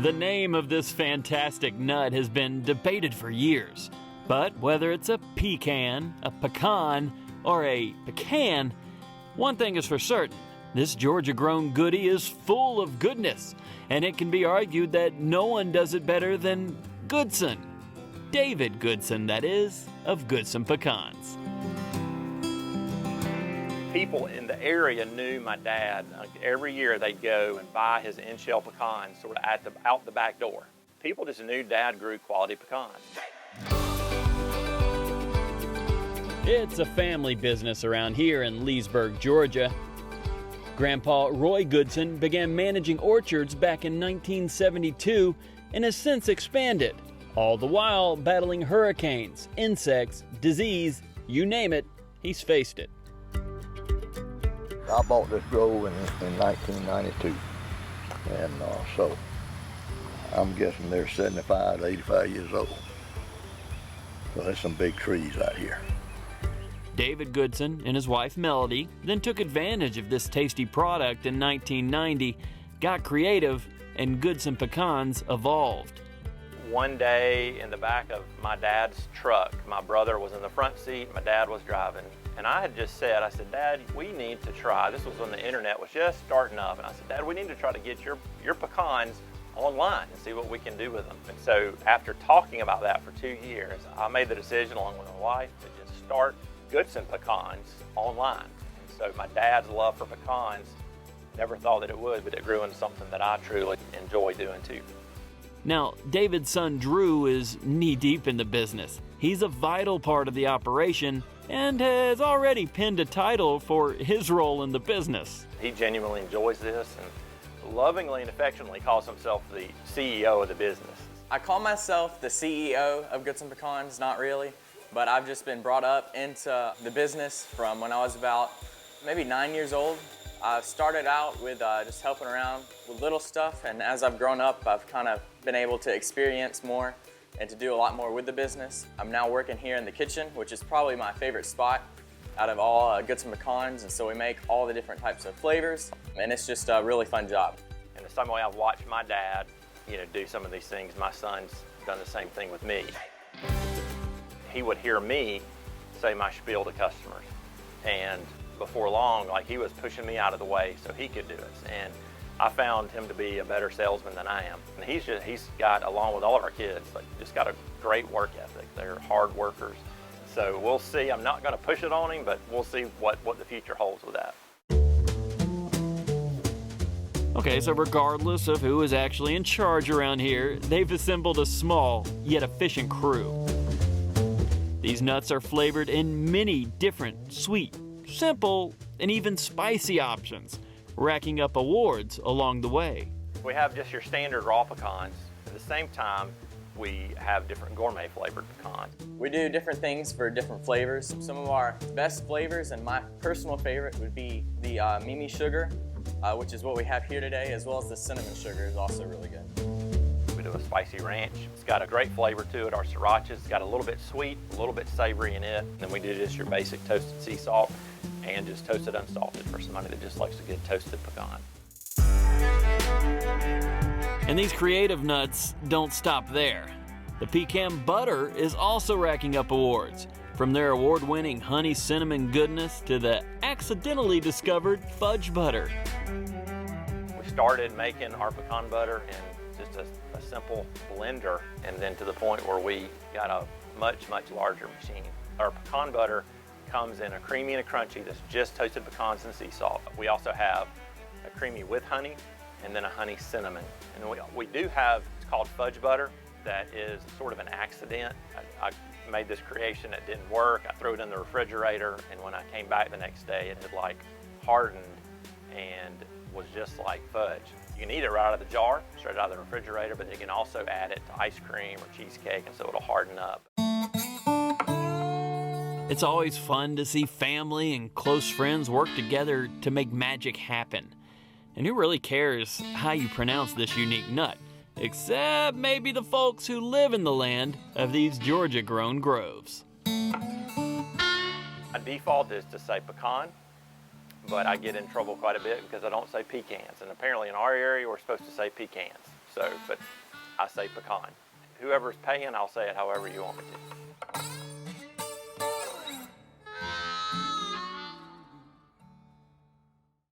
The name of this fantastic nut has been debated for years, but whether it's a pecan, a pecan, or a pecan, one thing is for certain: this Georgia-grown goodie is full of goodness, and it can be argued that no one does it better than Goodson. David Goodson, that is, of Goodson Pecans. People in the area knew my dad. Every year they'd go and buy his in-shell pecans sort of out the back door. People just knew Dad grew quality pecans. It's a family business around here in Leesburg, Georgia. Grandpa Roy Goodson began managing orchards back in 1972 and has since expanded, all the while battling hurricanes, insects, disease, you name it, he's faced it. I bought this grove in 1992, and so I'm guessing they're 75 to 85 years old. So there's some big trees out here. David Goodson and his wife Melody then took advantage of this tasty product in 1990, got creative, and Goodson Pecans evolved. One day in the back of my dad's truck, my brother was in the front seat, my dad was driving, and I had just said, Dad, we need to try. This was when the internet was just starting up, and I said, Dad, we need to try to get your pecans online and see what we can do with them. And so after talking about that for 2 years, I made the decision along with my wife to just start Goodson Pecans online. And so my dad's love for pecans, never thought that it would, but it grew into something that I truly enjoy doing too. Now, David's son Drew is knee-deep in the business. He's a vital part of the operation and has already pinned a title for his role in the business. He genuinely enjoys this and lovingly and affectionately calls himself the CEO of the business. I call myself the CEO of Goodson Pecans, not really, but I've just been brought up into the business from when I was about maybe 9 years old. I started out with just helping around with little stuff, and as I've grown up, I've kind of been able to experience more and to do a lot more with the business. I'm now working here in the kitchen, which is probably my favorite spot out of all Goodson Pecans, and so we make all the different types of flavors, and it's just a really fun job. In the same way I've watched my dad, do some of these things, my son's done the same thing with me. He would hear me say my spiel to customers, and before long, he was pushing me out of the way so he could do it. And I found him to be a better salesman than I am. And he's got, along with all of our kids, just got a great work ethic. They're hard workers. So we'll see. I'm not going to push it on him, but we'll see what the future holds with that. Okay, so regardless of who is actually in charge around here, they've assembled a small yet efficient crew. These nuts are flavored in many different sweet, simple, and even spicy options, racking up awards along the way. We have just your standard raw pecans. At the same time, we have different gourmet flavored pecans. We do different things for different flavors. Some of our best flavors, and my personal favorite, would be the Mimi sugar, which is what we have here today, as well as the cinnamon sugar is also really good. We do a spicy ranch. It's got a great flavor to it. Our sriracha's got a little bit sweet, a little bit savory in it. And then we do just your basic toasted sea salt and just toasted unsalted for somebody that just likes a good toasted pecan. And these creative nuts don't stop there. The pecan butter is also racking up awards, from their award-winning honey cinnamon goodness to the accidentally discovered fudge butter. We started making our pecan butter in just a simple blender, and then to the point where we got a much, much larger machine. Our pecan butter comes in a creamy and a crunchy that's just toasted pecans and sea salt. We also have a creamy with honey and then a honey cinnamon. And we do have, it's called fudge butter, that is sort of an accident. I made this creation, it didn't work. I threw it in the refrigerator, and when I came back the next day, it had hardened and was just like fudge. You can eat it right out of the jar, straight out of the refrigerator, but you can also add it to ice cream or cheesecake, and so it'll harden up. It's always fun to see family and close friends work together to make magic happen. And who really cares how you pronounce this unique nut? Except maybe the folks who live in the land of these Georgia-grown groves. My default is to say pecan, but I get in trouble quite a bit because I don't say pecans. And apparently in our area, we're supposed to say pecans. So, but I say pecan. Whoever's paying, I'll say it however you want me to.